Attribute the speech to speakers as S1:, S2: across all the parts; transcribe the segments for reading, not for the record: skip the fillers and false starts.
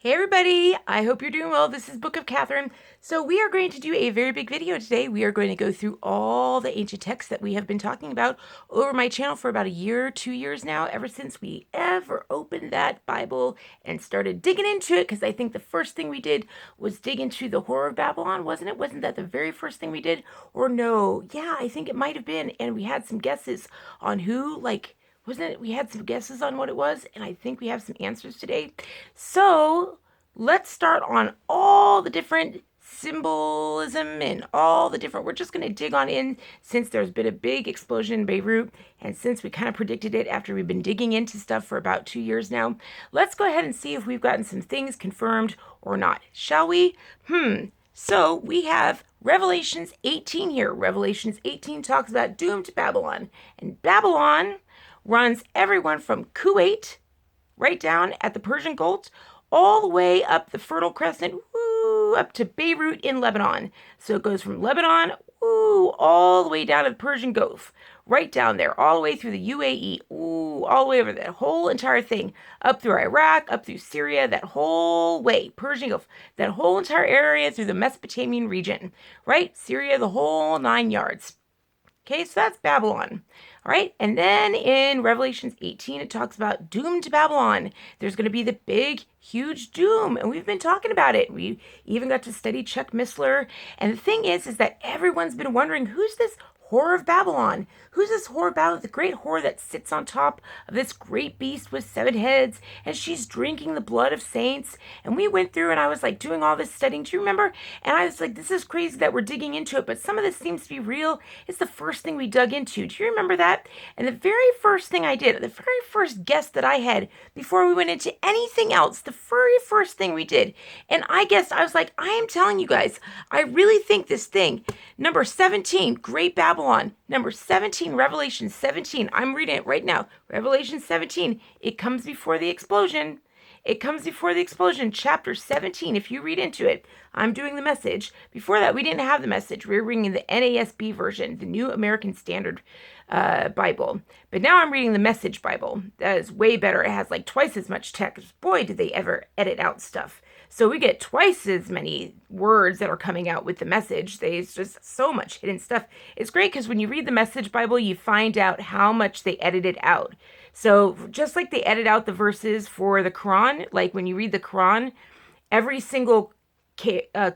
S1: Hey everybody, I hope you're doing well. This is Book of Katherine. So we are going to do a very big video today. We are going to go through all the ancient texts that we have been talking about over my channel for about a year, 2 years now, ever since we ever opened that Bible and started digging into it, because I think the first thing we did was dig into the Whore of Babylon, wasn't it? Wasn't that the very first thing we did? Or no, yeah, I think it might have been, and we had some guesses on who, wasn't it? We had some guesses on what it was, and I think we have some answers today. So let's start on all the different symbolism and all the different, we're just going to dig on in since there's been a big explosion in Beirut, and since we kind of predicted it after we've been digging into stuff for about 2 years now. Let's go ahead and see if we've gotten some things confirmed or not, shall we? So we have Revelations 18 here. Revelations 18 talks about doomed Babylon, and Babylon runs everyone from Kuwait, right down at the Persian Gulf, all the way up the Fertile Crescent, up to Beirut in Lebanon. So it goes from Lebanon, all the way down to the Persian Gulf, right down there, all the way through the UAE, all the way over that whole entire thing, up through Iraq, up through Syria, that whole way, Persian Gulf, that whole entire area through the Mesopotamian region, right? Syria, the whole 9 yards. Okay, so that's Babylon. All right, and then in Revelations 18, it talks about doomed Babylon. There's going to be the big, huge doom, and we've been talking about it. We even got to study Chuck Missler, and the thing is that everyone's been wondering, who's this Whore of Babylon? Who's this Whore of Babylon? The great whore that sits on top of this great beast with 7 heads, and she's drinking the blood of saints. And we went through, and I was like doing all this studying. Do you remember? And I was like, this is crazy that we're digging into it, but some of this seems to be real. It's the first thing we dug into. Do you remember that? And the very first thing I did, the very first guess that I had before we went into anything else, the very first thing we did, and I guessed, I was like, I am telling you guys, I really think this thing, number 17, Great Babylon, number 17, Revelation 17, I'm reading it right now, Revelation 17, it comes before the explosion. It comes before the explosion, chapter 17, if you read into it. I'm doing the Message. Before that, we didn't have the Message. We were reading the NASB version, the New American Standard Bible. But now I'm reading the Message Bible. That is way better. It has like twice as much text. Boy, did they ever edit out stuff. So we get twice as many words that are coming out with the Message. There's just so much hidden stuff. It's great because when you read the Message Bible, you find out how much they edited out. So just like they edit out the verses for the Quran, like when you read the Quran, every single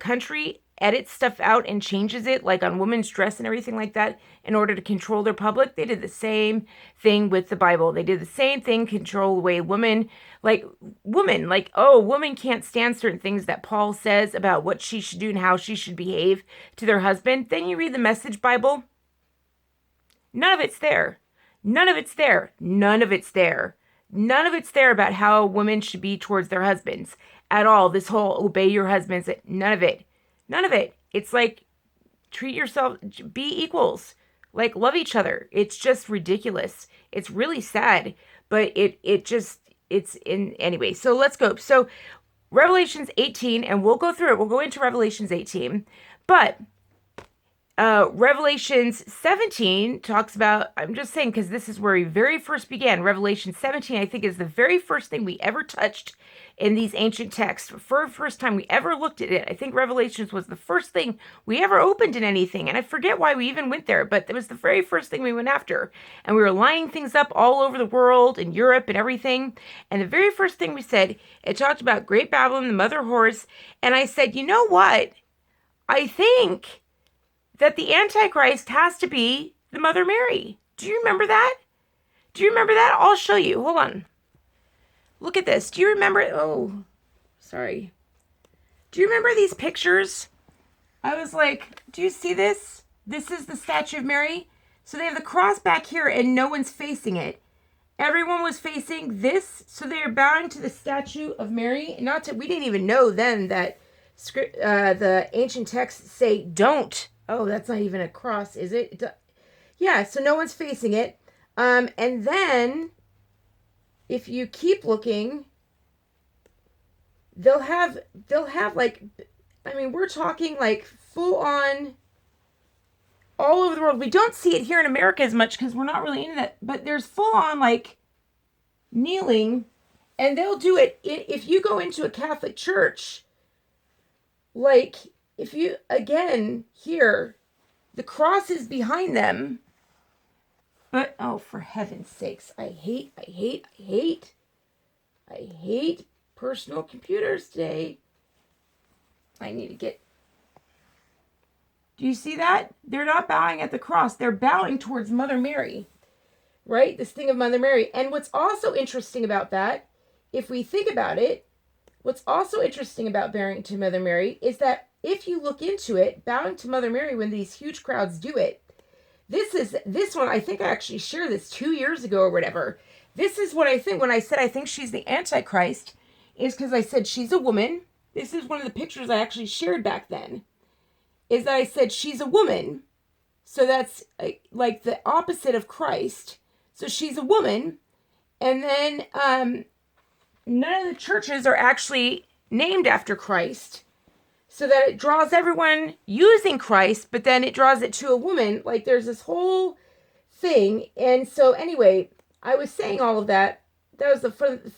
S1: country edits stuff out and changes it, like on women's dress and everything like that, in order to control their public. They did the same thing with the Bible. They did the same thing, control the way women, women can't stand certain things that Paul says about what she should do and how she should behave to their husband. Then you read the Message Bible, none of it's there. None of it's there. None of it's there. None of it's there about how women should be towards their husbands at all. This whole obey your husbands, none of it. None of it. It's like treat yourself, be equals, like love each other. It's just ridiculous. It's really sad, but it's in anyway. So let's go. So Revelations 18, and we'll go through it. We'll go into Revelations 18, but Revelations 17 talks about, I'm just saying because this is where we very first began. Revelation 17, I think, is the very first thing we ever touched in these ancient texts. For the first time we ever looked at it, I think Revelations was the first thing we ever opened in anything. And I forget why we even went there, but it was the very first thing we went after. And we were lining things up all over the world, in Europe and everything. And the very first thing we said, it talked about Great Babylon, the mother whores. And I said, you know what? I think that the Antichrist has to be the Mother Mary. Do you remember that? Do you remember that? I'll show you. Hold on. Look at this. Do you remember it? Oh, sorry. Do you remember these pictures? I was like, do you see this? This is the statue of Mary. So they have the cross back here and no one's facing it. Everyone was facing this. So they're bowing to the statue of Mary. We didn't even know then that the ancient texts say don't. Oh, that's not even a cross, is it? Yeah, so no one's facing it. And then, if you keep looking, they'll have like, I mean, we're talking like full on all over the world. We don't see it here in America as much because we're not really into that. But there's full on like kneeling And they'll do it if you go into a Catholic church, like if you, again, here, the cross is behind them. But, oh, for heaven's sakes, I hate personal computers today. I need to get... Do you see that? They're not bowing at the cross. They're bowing towards Mother Mary, right? This thing of Mother Mary. And what's also interesting about that, if we think about it, what's also interesting about bowing to Mother Mary is that if you look into it, bowing to Mother Mary when these huge crowds do it, this one, I think I actually shared this 2 years ago or whatever. This is what I think when I said I think she's the Antichrist, is because I said she's a woman. This is one of the pictures I actually shared back then, is that I said she's a woman. So that's like the opposite of Christ. So she's a woman. And then none of the churches are actually named after Christ, so that it draws everyone using Christ, but then it draws it to a woman. Like there's this whole thing. And so anyway, I was saying all of that. That was the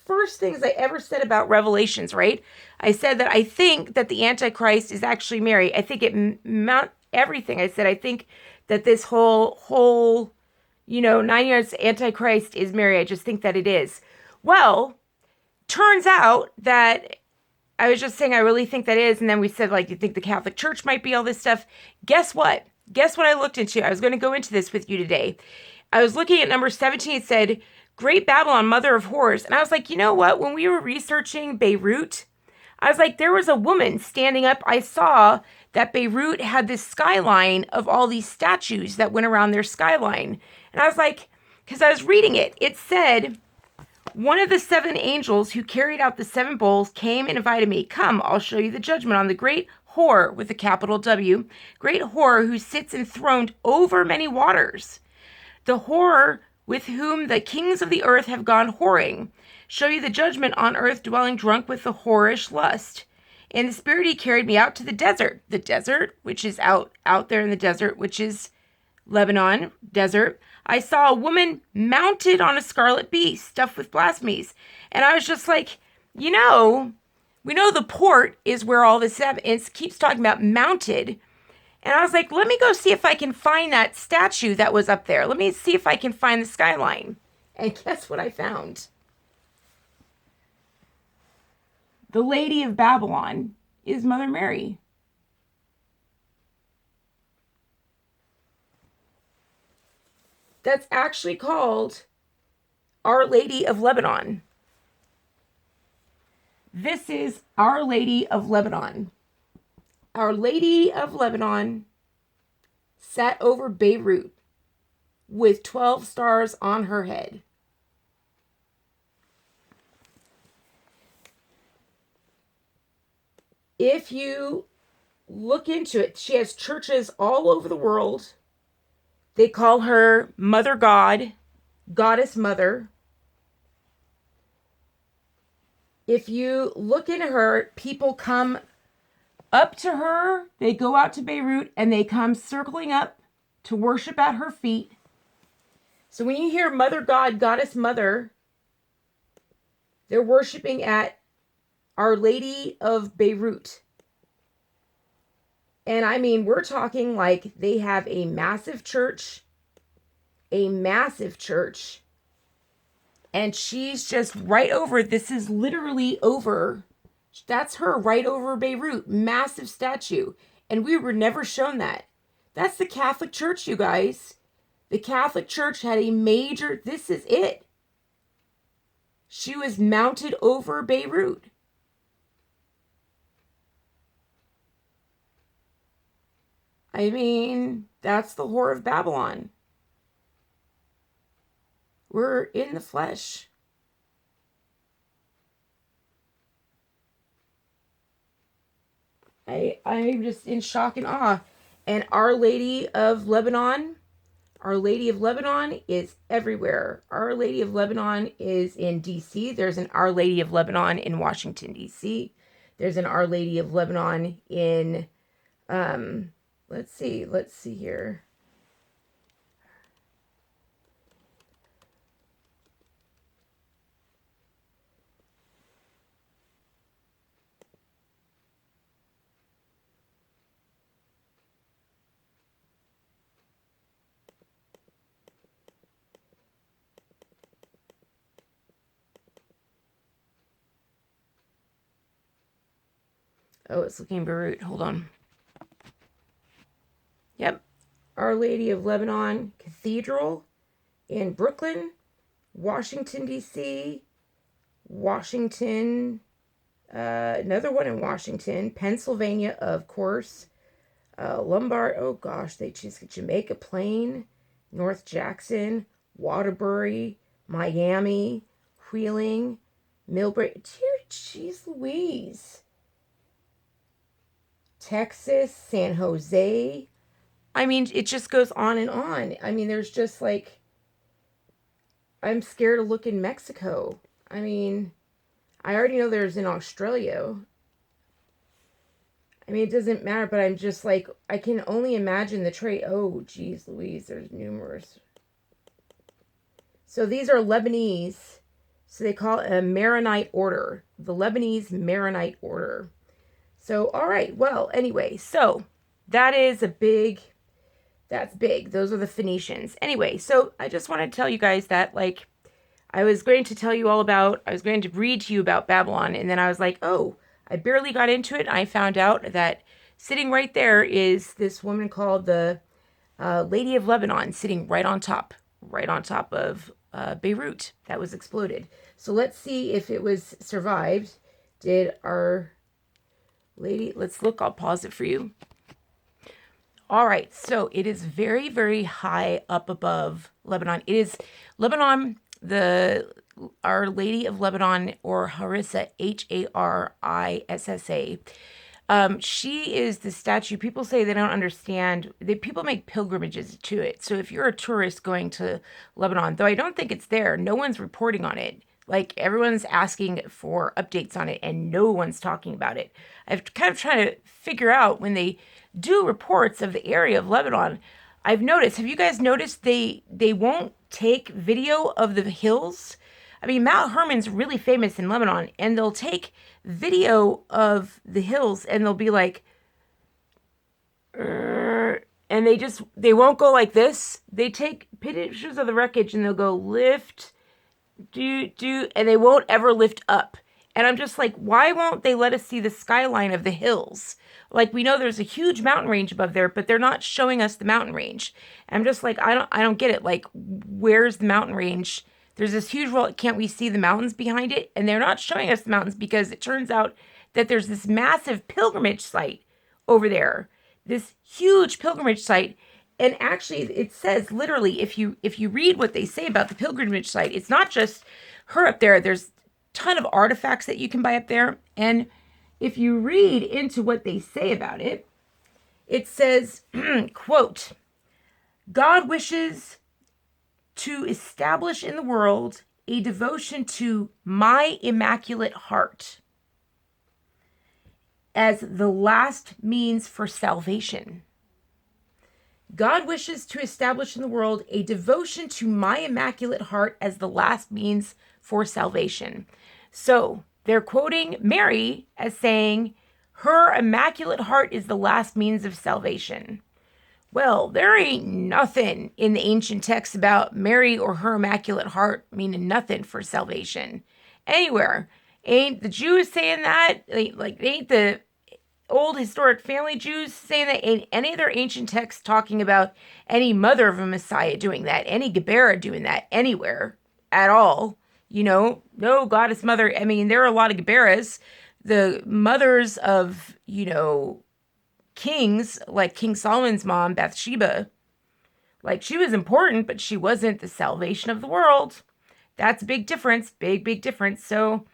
S1: first things I ever said about Revelations, right? I said that I think that the Antichrist is actually Mary. I think it everything. I said I think that this whole 9 years Antichrist is Mary. I just think that it is. Well, turns out that I was just saying I really think that is, and then we said, like, you think the Catholic Church might be all this stuff? Guess what? Guess what I looked into? I was going to go into this with you today. I was looking at number 17. It said, Great Babylon, Mother of Horrors. And I was like, you know what? When we were researching Beirut, I was like, there was a woman standing up. I saw that Beirut had this skyline of all these statues that went around their skyline. And I was like, because I was reading it, it said... One of the 7 angels who carried out the 7 bowls came and invited me. Come, I'll show you the judgment on the great whore with a capital W. Great whore who sits enthroned over many waters. The whore with whom the kings of the earth have gone whoring. Show you the judgment on earth dwelling drunk with the whorish lust. In the spirit he carried me out to the desert. The desert, which is out there in the desert, which is Lebanon desert. I saw a woman mounted on a scarlet beast stuffed with blasphemies. And I was just like, we know the port is where all this evidence keeps talking about mounted. And I was like, let me go see if I can find that statue that was up there. Let me see if I can find the skyline. And guess what I found? The Lady of Babylon is Mother Mary. That's actually called Our Lady of Lebanon. This is Our Lady of Lebanon. Our Lady of Lebanon sat over Beirut with 12 stars on her head. If you look into it, she has churches all over the world. They call her Mother God, Goddess Mother. If you look into her, people come up to her. They go out to Beirut and they come circling up to worship at her feet. So when you hear Mother God, Goddess Mother, they're worshiping at Our Lady of Beirut. And I mean, we're talking like they have a massive church. And she's just right over. This is literally over. That's her right over Beirut. Massive statue. And we were never shown that. That's the Catholic Church, you guys. The Catholic Church had a major, this is it. She was mounted over Beirut. I mean, that's the whore of Babylon. We're in the flesh. I'm just in shock and awe. And Our Lady of Lebanon is everywhere. Our Lady of Lebanon is in D.C. There's an Our Lady of Lebanon in Washington, D.C. There's an Our Lady of Lebanon in, let's see here. Oh, it's looking Beirut. Hold on. Yep. Our Lady of Lebanon Cathedral in Brooklyn, Washington, D.C., Washington, another one in Washington, Pennsylvania, of course, Lombard, oh gosh, they just Jamaica Plain, North Jackson, Waterbury, Miami, Wheeling, Millbrae, jeez Louise, Texas, San Jose. I mean, it just goes on and on. I mean, there's just like, I'm scared to look in Mexico. I mean, I already know there's in Australia. I mean, it doesn't matter, but I'm just like, I can only imagine the trade. Oh, geez, Louise, there's numerous. So these are Lebanese. So they call it a Maronite order, the Lebanese Maronite order. So, all right, well, anyway, so that is a big, that's big. Those are the Phoenicians. Anyway, so I just wanted to tell you guys that, like, I was going to tell you all about, I was going to read to you about Babylon, and then I was like, oh, I barely got into it, and I found out that sitting right there is this woman called the Lady of Lebanon, sitting right on top of Beirut that was exploded. So let's see if it was survived. Did our lady, let's look, I'll pause it for you. All right, so it is very, very high up above Lebanon. It is Lebanon, Our Lady of Lebanon, or Harissa, Harissa. She is the statue. People say they don't understand. People make pilgrimages to it. So if you're a tourist going to Lebanon, though I don't think it's there, no one's reporting on it. Like, everyone's asking for updates on it, and no one's talking about it. I've kind of tried to figure out when they do reports of the area of Lebanon. I've noticed, have you guys noticed they won't take video of the hills? I mean, Mount Hermon's really famous in Lebanon, and they'll take video of the hills, and they'll be like, and they won't go like this. They take pictures of the wreckage, and they'll go lift, and they won't ever lift up. And I'm just like, why won't they let us see the skyline of the hills? Like, we know there's a huge mountain range above there, but they're not showing us the mountain range. And I'm just like, I don't get it. Like, where's the mountain range? There's this huge wall. Can't we see the mountains behind it? And they're not showing us the mountains because it turns out that there's this massive pilgrimage site over there. This huge pilgrimage site. And actually, it says literally, if you read what they say about the pilgrimage site, it's not just her up there. There's a ton of artifacts that you can buy up there. And if you read into what they say about it, it says, quote, God wishes to establish in the world a devotion to my immaculate heart as the last means for salvation. God wishes to establish in the world a devotion to my immaculate heart as the last means for salvation. So they're quoting Mary as saying her immaculate heart is the last means of salvation. Well, there ain't nothing in the ancient texts about Mary or her immaculate heart meaning nothing for salvation anywhere. Ain't the Jews saying that? Like, ain't the old historic family Jews saying that? Ain't any of their ancient texts talking about any mother of a Messiah doing that, any Geberah doing that anywhere at all? You know, no goddess mother. I mean, there are a lot of Geberahs. The mothers of, kings, like King Solomon's mom, Bathsheba, like, she was important, but she wasn't the salvation of the world. That's a big difference, big difference. So,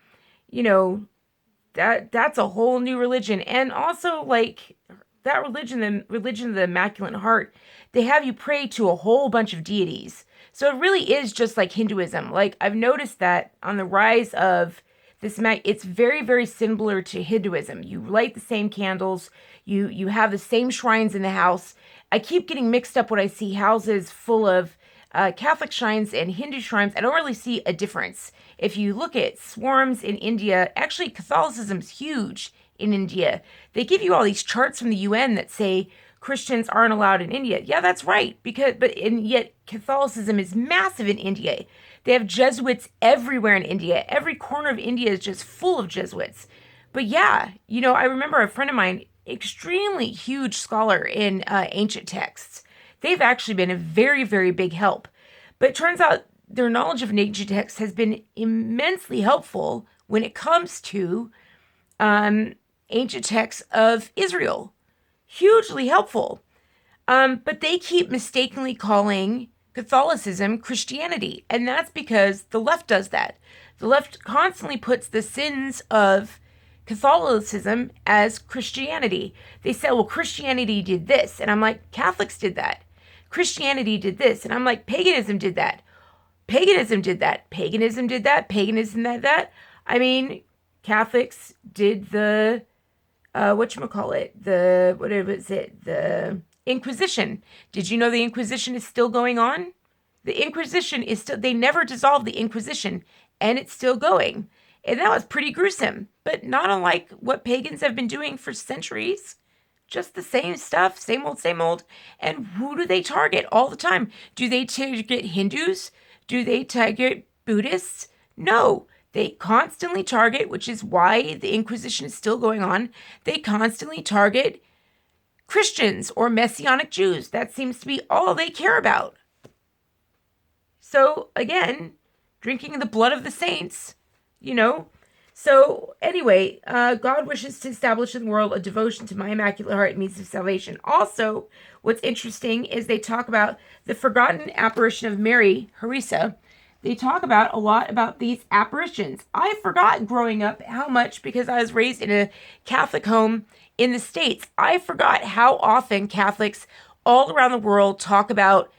S1: that's a whole new religion. And also, like, that religion, the religion of the Immaculate Heart, they have you pray to a whole bunch of deities. So it really is just like Hinduism. Like, I've noticed that on the rise of this, it's very, very similar to Hinduism. You light the same candles. You have the same shrines in the house. I keep getting mixed up when I see houses full of Catholic shrines and Hindu shrines. I don't really see a difference. If you look at swarms in India, actually Catholicism's huge in India. They give you all these charts from the UN that say Christians aren't allowed in India. Yeah, that's right. And yet Catholicism is massive in India. They have Jesuits everywhere in India. Every corner of India is just full of Jesuits. But yeah, I remember a friend of mine, extremely huge scholar in ancient texts. They've actually been a very, very big help. But it turns out their knowledge of ancient texts has been immensely helpful when it comes to ancient texts of Israel. Hugely helpful. But they keep mistakenly calling Catholicism Christianity. And that's because the left does that. The left constantly puts the sins of Catholicism as Christianity. They say, well, Christianity did this. And I'm like, Catholics did that. Christianity did this. And I'm like, paganism did that. Paganism did that. Paganism did that. Paganism did that. I mean, Catholics did the, whatchamacallit, the Inquisition. Did you know the Inquisition is still going on? The Inquisition is still, they never dissolved the Inquisition, and it's still going. And that was pretty gruesome, but not unlike what pagans have been doing for centuries. Just the same stuff, same old, same old. And who do they target all the time? Do they target Hindus? Do they target Buddhists? No. They constantly target, which is why the Inquisition is still going on, they constantly target Christians or Messianic Jews. That seems to be all they care about. So, again, drinking the blood of the saints, So, anyway, God wishes to establish in the world a devotion to my Immaculate Heart and means of salvation. Also, what's interesting is they talk about the forgotten apparition of Mary, Harissa. They talk about a lot about these apparitions. I forgot growing up how much, because I was raised in a Catholic home in the States, I forgot how often Catholics all around the world talk about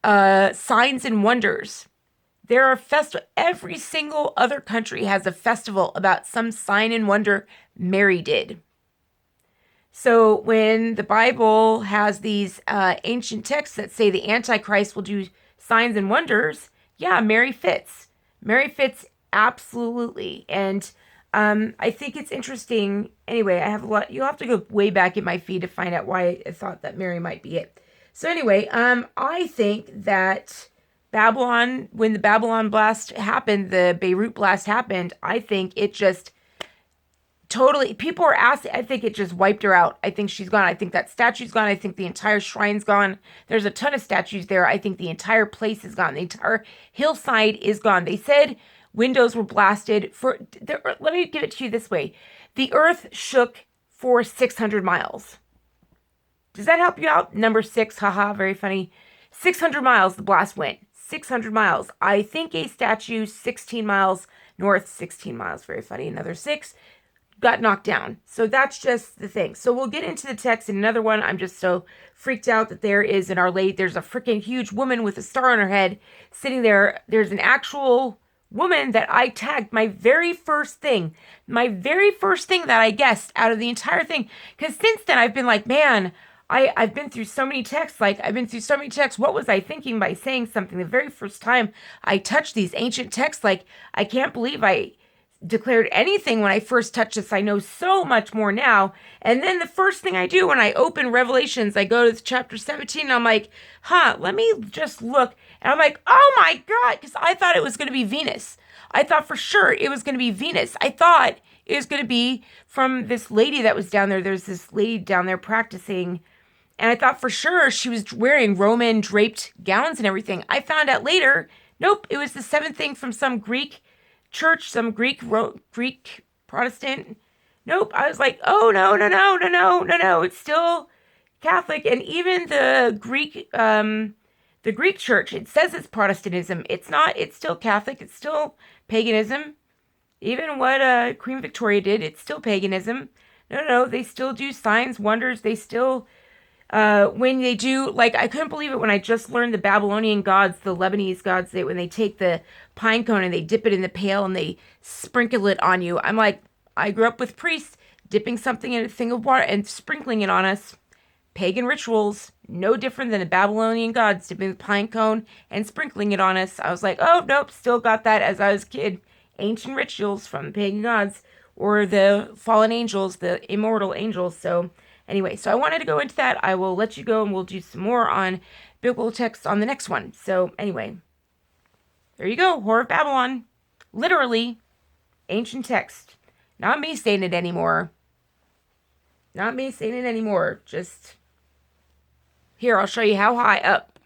S1: signs and wonders. There are every single other country has a festival about some sign and wonder Mary did. So when the Bible has these ancient texts that say the Antichrist will do signs and wonders, yeah, Mary fits. Mary fits absolutely. And I think it's interesting. Anyway, I have a lot. You'll have to go way back in my feed to find out why I thought that Mary might be it. So anyway, I think that Babylon, when the Babylon blast happened, the Beirut blast happened, I think it just totally, people are asking, I think it just wiped her out. I think she's gone. I think that statue's gone. I think the entire shrine's gone. There's a ton of statues there. I think the entire place is gone. The entire hillside is gone. They said windows were blasted let me give it to you this way. The earth shook for 600 miles. Does that help you out? Number 6, haha, very funny. 600 miles the blast went. 600 miles. I think a statue 16 miles north, 16 miles, very funny. Another 6 got knocked down. So that's just the thing. So we'll get into the text in another one. I'm just so freaked out that there is in Our Lady, there's a freaking huge woman with a star on her head sitting there. There's an actual woman that I tagged, my very first thing that I guessed out of the entire thing. Because since then I've been like, man, I've been through so many texts. What was I thinking by saying something? The very first time I touched these ancient texts, I can't believe I declared anything when I first touched this. I know so much more now. And then the first thing I do when I open Revelations, I go to chapter 17, and I'm like, let me just look. And I'm like, oh my God, because I thought it was going to be Venus. I thought for sure it was going to be Venus. I thought it was going to be from this lady that was down there. There's this lady down there practicing. And I thought for sure she was wearing Roman draped gowns and everything. I found out later, nope, it was the seventh thing from some Greek church, some Greek Protestant. Nope, I was like, oh, no, it's still Catholic. And even the Greek church, it says it's Protestantism. It's not, it's still Catholic, it's still paganism. Even what Queen Victoria did, it's still paganism. No, they still do signs, wonders, they still... when they do, I couldn't believe it when I just learned the Babylonian gods, the Lebanese gods, when they take the pine cone and they dip it in the pail and they sprinkle it on you. I'm like, I grew up with priests dipping something in a thing of water and sprinkling it on us. Pagan rituals, no different than the Babylonian gods dipping the pine cone and sprinkling it on us. I was like, oh, nope, still got that as I was a kid. Ancient rituals from the pagan gods or the fallen angels, the immortal angels. So anyway, so I wanted to go into that. I will let you go and we'll do some more on biblical texts on the next one. So anyway, there you go. Whore of Babylon. Literally, ancient text. Not me saying it anymore. Not me saying it anymore. Just here, I'll show you how high up.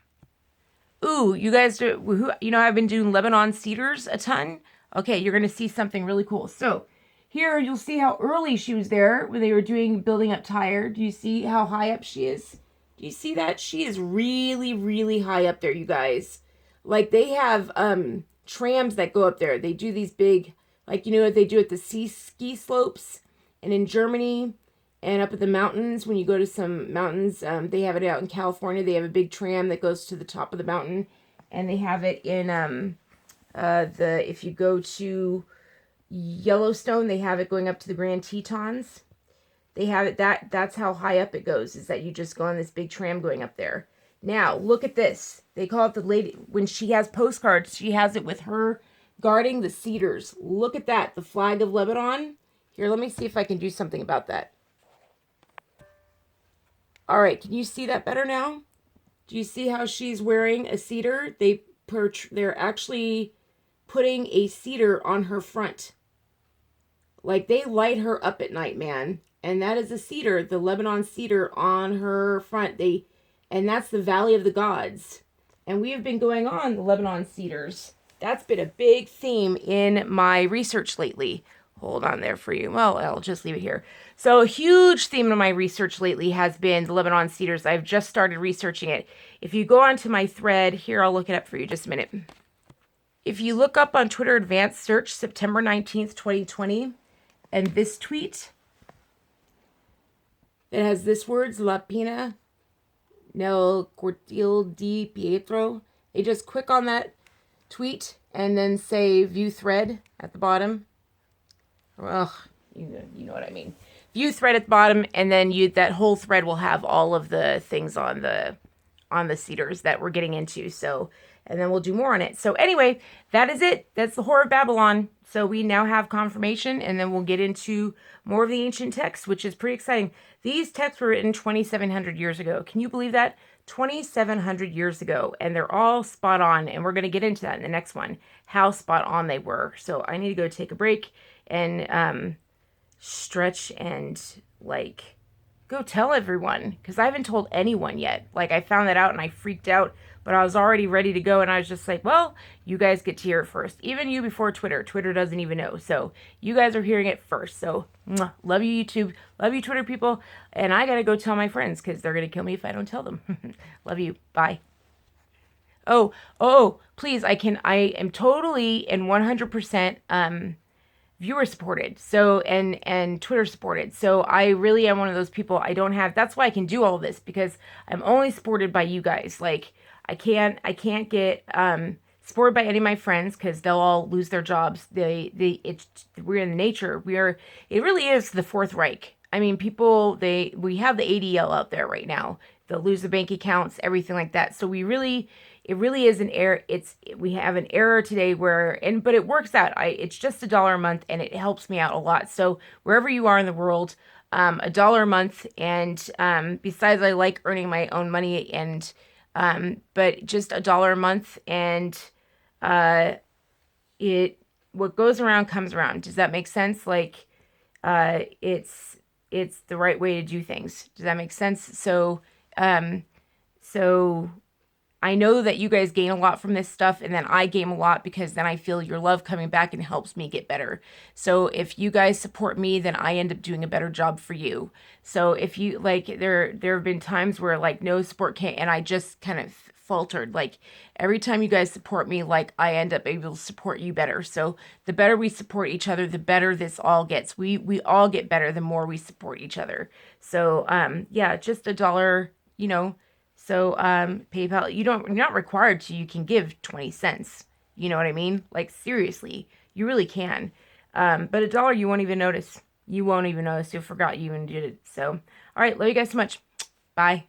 S1: Ooh, you guys do, I've been doing Lebanon Cedars a ton. Okay, you're going to see something really cool. So here you'll see how early she was there when they were building up Tyre. Do you see how high up she is? Do you see that? She is really, really high up there, you guys. Like they have trams that go up there. They do these big, like, what they do at the ski slopes and in Germany and up at the mountains. When you go to some mountains, they have it out in California. They have a big tram that goes to the top of the mountain, and they have it in if you go to Yellowstone, they have it going up to the Grand Tetons. They have it that's how high up it goes, is that you just go on this big tram going up there. Now, look at this. They call it the lady, when she has postcards, she has it with her guarding the cedars. Look at that, the flag of Lebanon. Here, let me see if I can do something about that. All right, can you see that better now? Do you see how she's wearing a cedar? They're actually putting a cedar on her front. Like, they light her up at night, man. And that is a cedar, the Lebanon cedar on her front. And that's the Valley of the Gods. And we have been going on the Lebanon Cedars. That's been a big theme in my research lately. Hold on there for you. Well, I'll just leave it here. So a huge theme in my research lately has been the Lebanon Cedars. I've just started researching it. If you go onto my thread, here, I'll look it up for you just a minute. If you look up on Twitter Advanced Search, September 19th, 2020, and this tweet, it has this words, La Pina nel Cortile di Pietro. They just click on that tweet and then say view thread at the bottom. Ugh, you know what I mean. View thread at the bottom, and then that whole thread will have all of the things on the cedars that we're getting into. So, and then we'll do more on it. So anyway, that is it. That's the Whore of Babylon. So we now have confirmation, and then we'll get into more of the ancient texts, which is pretty exciting. These texts were written 2,700 years ago. Can you believe that? 2,700 years ago, and they're all spot on, and we're going to get into that in the next one, how spot on they were. So I need to go take a break and stretch and, like, go tell everyone, because I haven't told anyone yet. Like, I found that out and I freaked out, but I was already ready to go, and I was just like, well, you guys get to hear it first. Even you before Twitter. Twitter doesn't even know. So you guys are hearing it first. So love you, YouTube. Love you, Twitter people. And I got to go tell my friends, because they're going to kill me if I don't tell them. Love you. Bye. Oh, please, I am totally and 100% viewer supported, so and Twitter supported. So I really am one of those people. That's why I can do all this, because I'm only supported by you guys. Like, I can't get supported by any of my friends, because they'll all lose their jobs. We're in the nature. It really is the Fourth Reich. I mean, we have the ADL out there right now. They'll lose the bank accounts, everything like that. So it really is an error. We have an error today but it works out. It's just $1 a month, and it helps me out a lot. So wherever you are in the world, $1 a month, and besides, I like earning my own money, and but just $1 a month, and what goes around comes around. Does that make sense? Like, it's the right way to do things. Does that make sense? So I know that you guys gain a lot from this stuff, and then I gain a lot, because then I feel your love coming back and helps me get better. So if you guys support me, then I end up doing a better job for you. So if you, like, there have been times where, like, no support came, and I just kind of faltered. Like, every time you guys support me, like, I end up able to support you better. So the better we support each other, the better this all gets. We all get better the more we support each other. So yeah, just $1, So PayPal, you're not required to. You can give 20 cents. You know what I mean? Like, seriously, you really can. But $1, you won't even notice. You won't even notice. You forgot you even did it. So, all right, love you guys so much. Bye.